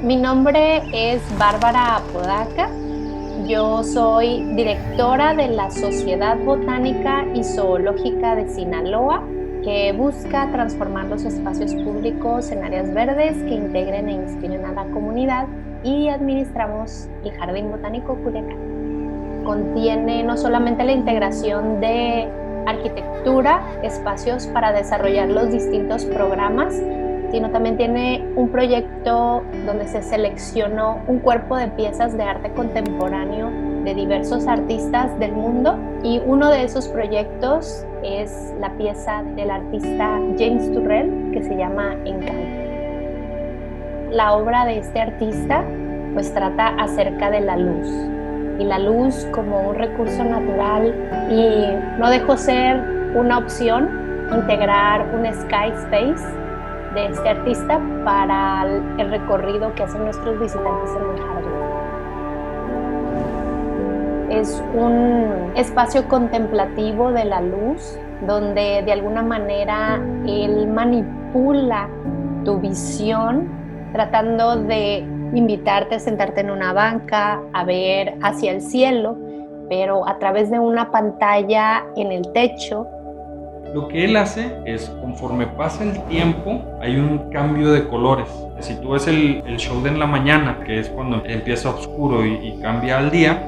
Mi nombre es Bárbara Apodaca. Yo soy directora de la Sociedad Botánica y Zoológica de Sinaloa, que busca transformar los espacios públicos en áreas verdes que integren e inspiren a la comunidad, y administramos el Jardín Botánico Culiacán. Contiene no solamente la integración de arquitectura, espacios para desarrollar los distintos programas, sino también tiene un proyecto donde se seleccionó un cuerpo de piezas de arte contemporáneo de diversos artistas del mundo, y uno de esos proyectos es la pieza del artista James Turrell, que se llama Encanto. La obra de este artista pues trata acerca de la luz, y la luz como un recurso natural, y no dejó ser una opción integrar un sky space de este artista para el recorrido que hacen nuestros visitantes en el jardín. Es un espacio contemplativo de la luz, donde de alguna manera él manipula tu visión, tratando de invitarte a sentarte en una banca, a ver hacia el cielo, pero a través de una pantalla en el techo. Lo que él hace es, conforme pasa el tiempo, hay un cambio de colores. Si tú ves el show de en la mañana, que es cuando empieza oscuro y cambia al día,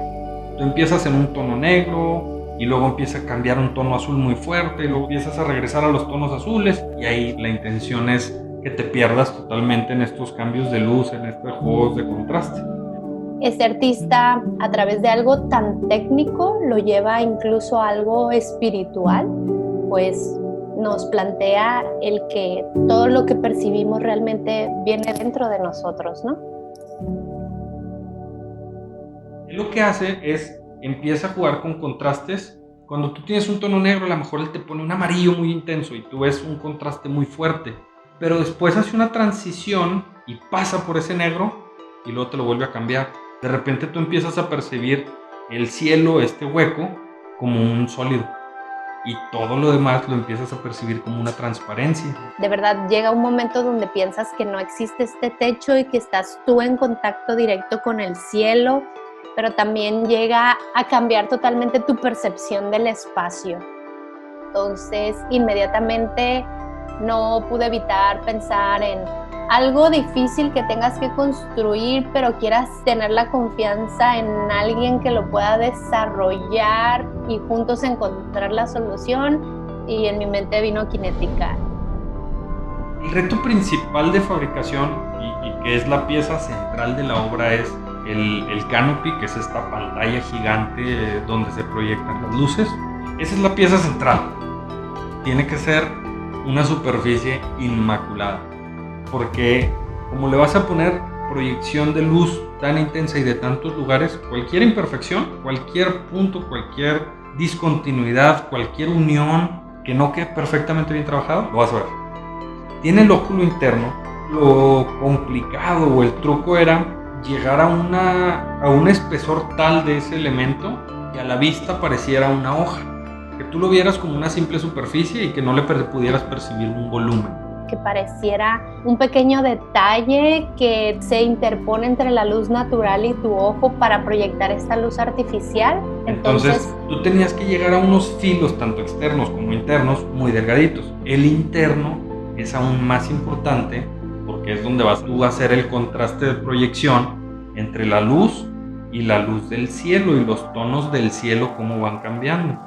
tú empiezas en un tono negro y luego empieza a cambiar un tono azul muy fuerte y luego empiezas a regresar a los tonos azules, y ahí la intención es que te pierdas totalmente en estos cambios de luz, en estos juegos de contraste. Este artista, a través de algo tan técnico, lo lleva incluso a algo espiritual, pues nos plantea el que todo lo que percibimos realmente viene dentro de nosotros, ¿no? Él lo que hace es, empieza a jugar con contrastes. Cuando tú tienes un tono negro, a lo mejor él te pone un amarillo muy intenso y tú ves un contraste muy fuerte, pero después hace una transición y pasa por ese negro y luego te lo vuelve a cambiar. De repente tú empiezas a percibir el cielo, este hueco, como un sólido, y todo lo demás lo empiezas a percibir como una transparencia. De verdad llega un momento donde piensas que no existe este techo y que estás tú en contacto directo con el cielo, pero también llega a cambiar totalmente tu percepción del espacio. Entonces, inmediatamente no pude evitar pensar en algo difícil que tengas que construir, pero quieras tener la confianza en alguien que lo pueda desarrollar y juntos encontrar la solución, y en mi mente vino Kinetica. El reto principal de fabricación, y que es la pieza central de la obra, es el canopy, que es esta pantalla gigante donde se proyectan las luces. Esa es la pieza central. Tiene que ser una superficie inmaculada, porque como le vas a poner proyección de luz tan intensa y de tantos lugares, cualquier imperfección, cualquier punto, cualquier discontinuidad, cualquier unión que no quede perfectamente bien trabajado, lo vas a ver. Tiene el óculo interno. Lo complicado o el truco era llegar a un espesor tal de ese elemento que a la vista pareciera una hoja, que tú lo vieras como una simple superficie y que no le pudieras percibir un volumen. Que pareciera un pequeño detalle que se interpone entre la luz natural y tu ojo para proyectar esta luz artificial. Entonces tú tenías que llegar a unos filos, tanto externos como internos, muy delgaditos. El interno es aún más importante, porque es donde vas tú a hacer el contraste de proyección entre la luz y la luz del cielo, y los tonos del cielo cómo van cambiando.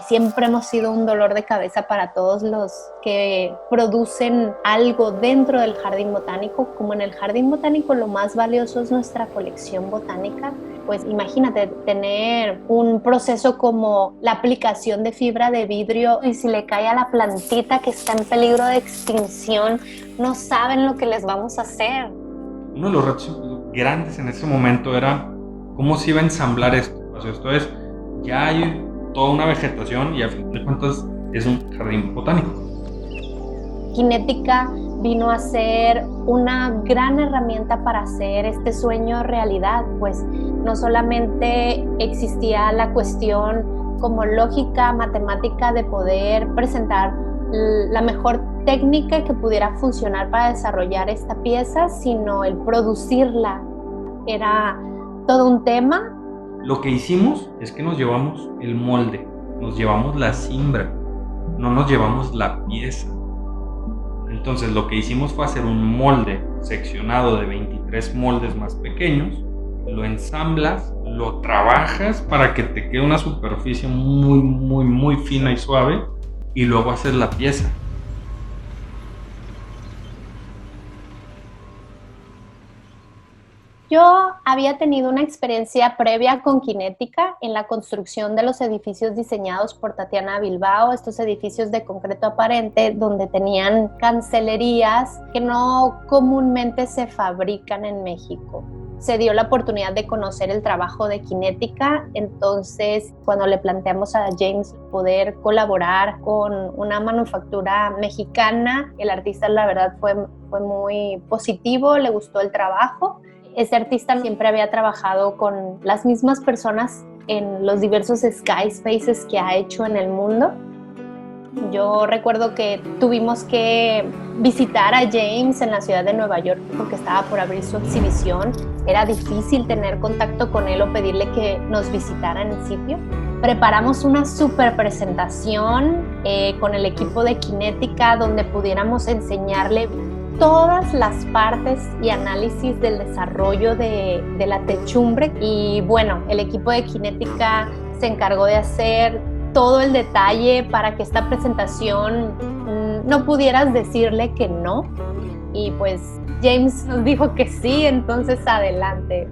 Siempre hemos sido un dolor de cabeza para todos los que producen algo dentro del jardín botánico. Como en el jardín botánico lo más valioso es nuestra colección botánica, pues imagínate tener un proceso como la aplicación de fibra de vidrio, y si le cae a la plantita que está en peligro de extinción, no saben lo que les vamos a hacer. Uno de los retos grandes en ese momento era cómo se iba a ensamblar esto. O sea, esto es, ya hay toda una vegetación y a fin de cuentas es un jardín botánico. Kinetica vino a ser una gran herramienta para hacer este sueño realidad, pues no solamente existía la cuestión como lógica matemática de poder presentar la mejor técnica que pudiera funcionar para desarrollar esta pieza, sino el producirla. Era todo un tema. Lo que hicimos es que nos llevamos el molde, nos llevamos la cimbra, no nos llevamos la pieza. Entonces lo que hicimos fue hacer un molde seccionado de 23 moldes más pequeños, lo ensamblas, lo trabajas para que te quede una superficie muy fina y suave, y luego haces la pieza. Yo había tenido una experiencia previa con Kinética en la construcción de los edificios diseñados por Tatiana Bilbao, estos edificios de concreto aparente donde tenían cancelerías que no comúnmente se fabrican en México. Se dio la oportunidad de conocer el trabajo de Kinética, entonces cuando le planteamos a James poder colaborar con una manufactura mexicana, el artista la verdad fue muy positivo, le gustó el trabajo. Este artista siempre había trabajado con las mismas personas en los diversos sky spaces que ha hecho en el mundo. Yo recuerdo que tuvimos que visitar a James en la ciudad de Nueva York porque estaba por abrir su exhibición. Era difícil tener contacto con él o pedirle que nos visitara en el sitio. Preparamos una super presentación con el equipo de Kinética donde pudiéramos enseñarle todas las partes y análisis del desarrollo de la techumbre. Y bueno, el equipo de Kinética se encargó de hacer todo el detalle para que esta presentación no pudieras decirle que no. Y pues James nos dijo que sí, entonces adelante.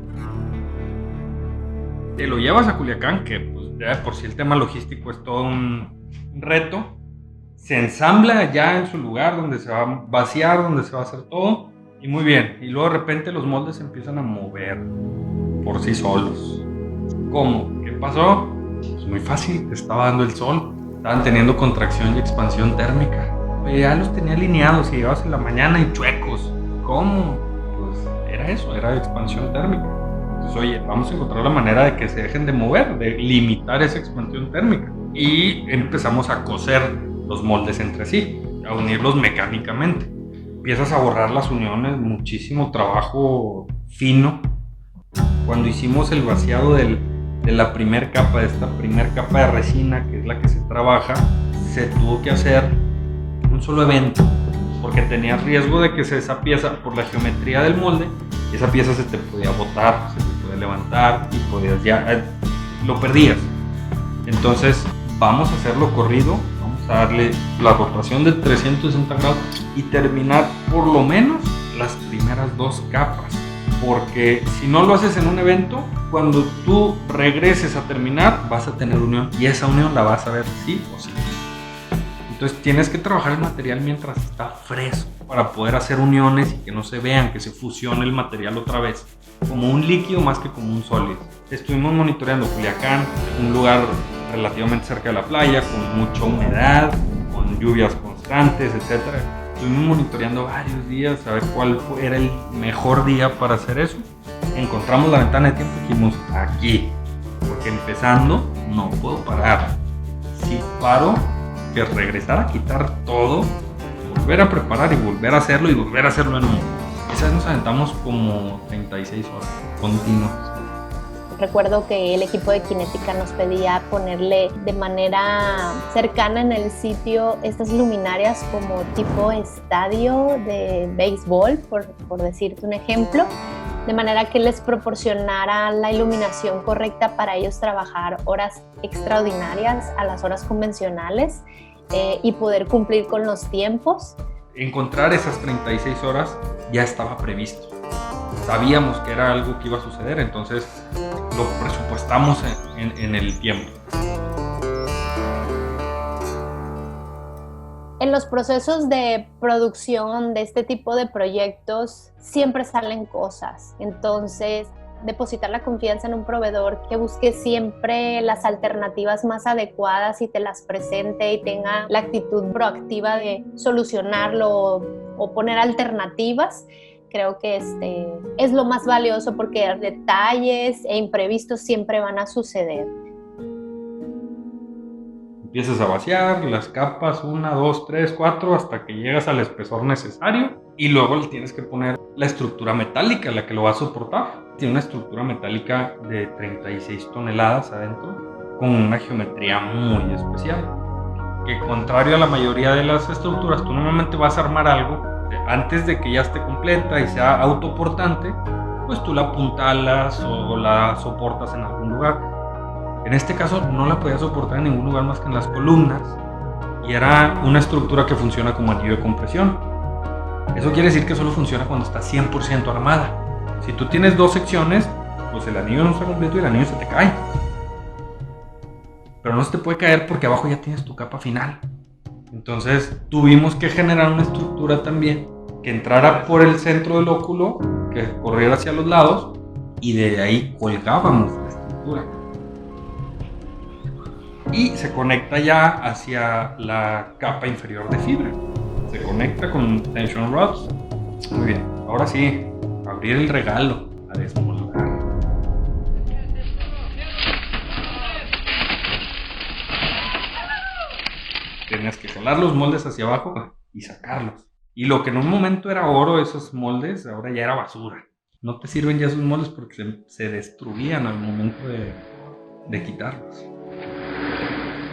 Te lo llevas a Culiacán, que pues ya por sí el tema logístico es todo un reto. Se ensambla ya en su lugar donde se va a vaciar, donde se va a hacer todo, y muy bien. Y luego de repente los moldes se empiezan a mover por sí solos. ¿Cómo? ¿Qué pasó? Pues muy fácil, estaba dando el sol, estaban teniendo contracción y expansión térmica. Pero ya los tenía alineados y llegabas en la mañana y chuecos. ¿Cómo? Pues era eso, era expansión térmica. Entonces, oye, vamos a encontrar la manera de que se dejen de mover, de limitar esa expansión térmica. Y empezamos a coser los moldes entre sí, a unirlos mecánicamente. Empiezas a borrar las uniones, muchísimo trabajo fino. Cuando hicimos el vaciado de la primera capa, de esta primera capa de resina, que es la que se trabaja, se tuvo que hacer un solo evento, porque tenías riesgo de que esa pieza, por la geometría del molde, esa pieza se te podía botar, se te podía levantar y podías lo perdías. Entonces, vamos a hacerlo corrido, darle la rotación de 360 grados y terminar por lo menos las primeras 2 capas, porque si no lo haces en un evento, cuando tú regreses a terminar vas a tener unión y esa unión la vas a ver sí o sí. Entonces tienes que trabajar el material mientras está fresco para poder hacer uniones y que no se vean, que se fusione el material otra vez como un líquido más que como un sólido. Estuvimos monitoreando Culiacán, un lugar relativamente cerca de la playa, con mucha humedad, con lluvias constantes, etc. Estuvimos monitoreando varios días a ver cuál era el mejor día para hacer eso. Encontramos la ventana de tiempo y dijimos aquí, porque empezando no puedo parar. Si paro, que regresar a quitar todo, volver a preparar y volver a hacerlo y volver a hacerlo de nuevo. Esa vez nos aventamos como 36 horas continuas. Recuerdo que el equipo de Kinética nos pedía ponerle de manera cercana en el sitio estas luminarias como tipo estadio de béisbol, por decirte un ejemplo, de manera que les proporcionara la iluminación correcta para ellos trabajar horas extraordinarias a las horas convencionales y poder cumplir con los tiempos. Encontrar esas 36 horas ya estaba previsto. Sabíamos que era algo que iba a suceder, entonces lo presupuestamos en el tiempo. En los procesos de producción de este tipo de proyectos siempre salen cosas, entonces depositar la confianza en un proveedor que busque siempre las alternativas más adecuadas y te las presente y tenga la actitud proactiva de solucionarlo o poner alternativas. Creo que es lo más valioso porque detalles e imprevistos siempre van a suceder. Empiezas a vaciar las capas, 1, 2, 3, 4, hasta que llegas al espesor necesario y luego le tienes que poner la estructura metálica, la que lo va a soportar. Tiene una estructura metálica de 36 toneladas adentro, con una geometría muy especial. Que contrario a la mayoría de las estructuras, tú normalmente vas a armar algo antes de que ya esté completa y sea autoportante, pues tú la apuntalas o la soportas en algún lugar. En este caso no la podía soportar en ningún lugar más que en las columnas y era una estructura que funciona como anillo de compresión. Eso quiere decir que solo funciona cuando está 100% armada. Si tú tienes 2 secciones, pues el anillo no está completo y el anillo se te cae. Pero no se te puede caer porque abajo ya tienes tu capa final. Entonces tuvimos que generar una estructura también que entrara por el centro del óculo, que corriera hacia los lados y de ahí colgábamos la estructura. Y se conecta ya hacia la capa inferior de fibra. Se conecta con tension rods. Muy bien, ahora sí, abrir el regalo, a desmoldar. Tenías que jalar los moldes hacia abajo y sacarlos. Y lo que en un momento era oro, esos moldes, ahora ya era basura. No te sirven ya esos moldes porque se destruían al momento de quitarlos.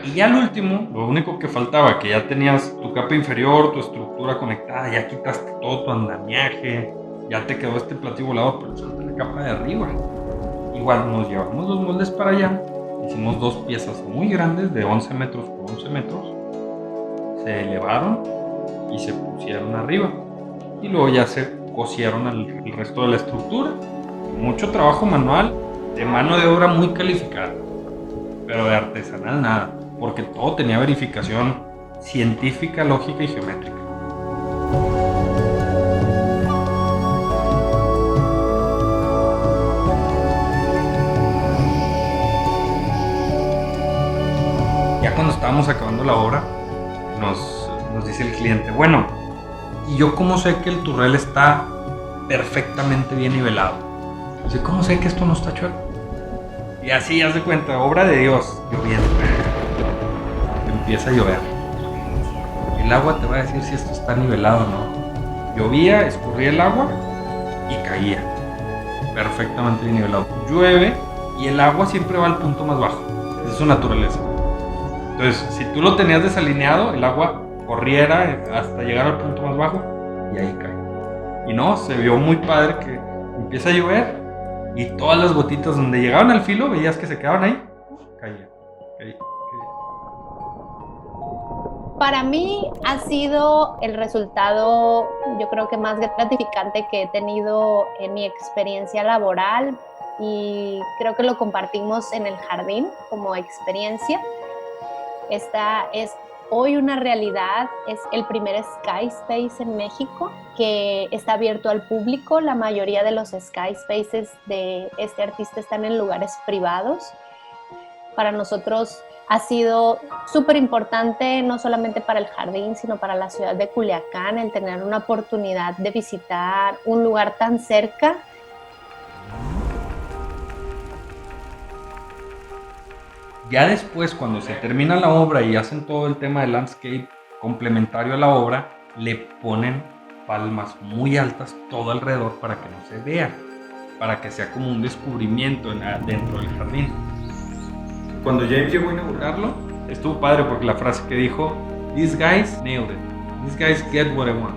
Y ya al último, lo único que faltaba, que ya tenías tu capa inferior, tu estructura conectada, ya quitaste todo tu andamiaje, ya te quedó este platillo volador, pero falta la capa de arriba. Igual nos llevamos los moldes para allá, hicimos 2 piezas muy grandes de 11 metros por 11 metros, se elevaron y se pusieron arriba. Y luego ya se cosieron el resto de la estructura. Mucho trabajo manual, de mano de obra muy calificada, pero de artesanal nada, porque todo tenía verificación científica, lógica y geométrica. Ya cuando estábamos acabando la obra, nos dice el cliente, bueno, ¿y yo cómo sé que el turrel está perfectamente bien nivelado? Dice, ¿cómo sé que esto no está chueco? Y así, haz de cuenta, obra de Dios, lloviendo. Empieza a llover. El agua te va a decir si esto está nivelado o no. Llovía, escurría el agua y caía. Perfectamente bien nivelado. Llueve y el agua siempre va al punto más bajo. Esa es su naturaleza. Entonces, si tú lo tenías desalineado, el agua corriera hasta llegar al punto más bajo y ahí cae. Y no, se vio muy padre que empieza a llover y todas las gotitas donde llegaban al filo, veías que se quedaban ahí, caía. Para mí ha sido el resultado, yo creo que más gratificante que he tenido en mi experiencia laboral, y creo que lo compartimos en el jardín como experiencia. Esta es hoy una realidad, es el primer Sky Space en México que está abierto al público. La mayoría de los Sky Spaces de este artista están en lugares privados. Para nosotros ha sido súper importante, no solamente para el jardín, sino para la ciudad de Culiacán, el tener una oportunidad de visitar un lugar tan cerca. Ya después, cuando se termina la obra y hacen todo el tema de landscape complementario a la obra, le ponen palmas muy altas todo alrededor para que no se vea, para que sea como un descubrimiento dentro del jardín. Cuando James llegó a inaugurarlo, estuvo padre porque la frase que dijo, "These guys nailed it. These guys get what I want."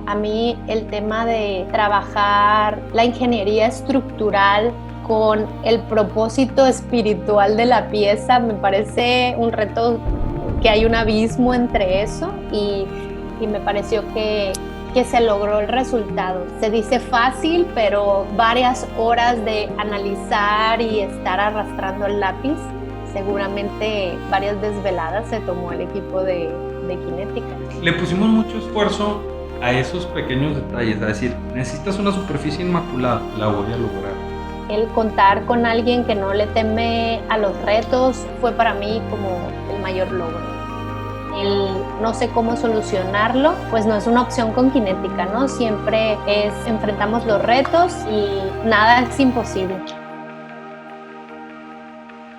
A mí el tema de trabajar la ingeniería estructural con el propósito espiritual de la pieza me parece un reto, que hay un abismo entre eso, y me pareció que se logró el resultado. Se dice fácil, pero varias horas de analizar y estar arrastrando el lápiz, seguramente varias desveladas se tomó el equipo de Kinetica. Le pusimos mucho esfuerzo a esos pequeños detalles, a decir, necesitas una superficie inmaculada, la voy a lograr. El contar con alguien que no le teme a los retos fue para mí como el mayor logro. El no sé cómo solucionarlo, pues no es una opción con Kinetica, ¿no? Siempre enfrentamos los retos y nada es imposible.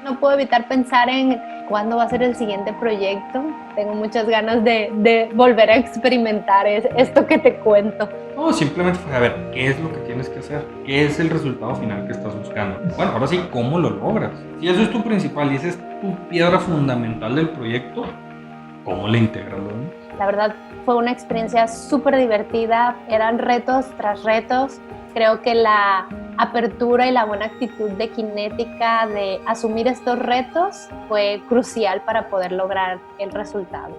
No puedo evitar pensar en cuándo va a ser el siguiente proyecto. Tengo muchas ganas de volver a experimentar esto que te cuento. No, simplemente fue a ver qué es lo que tienes que hacer, qué es el resultado final que estás buscando. Bueno, ahora sí, ¿cómo lo logras? Si eso es tu principal y esa es tu piedra fundamental del proyecto, ¿cómo le integras lo demás? La verdad fue una experiencia súper divertida, eran retos tras retos. Creo que la apertura y la buena actitud de Kinética de asumir estos retos fue crucial para poder lograr el resultado.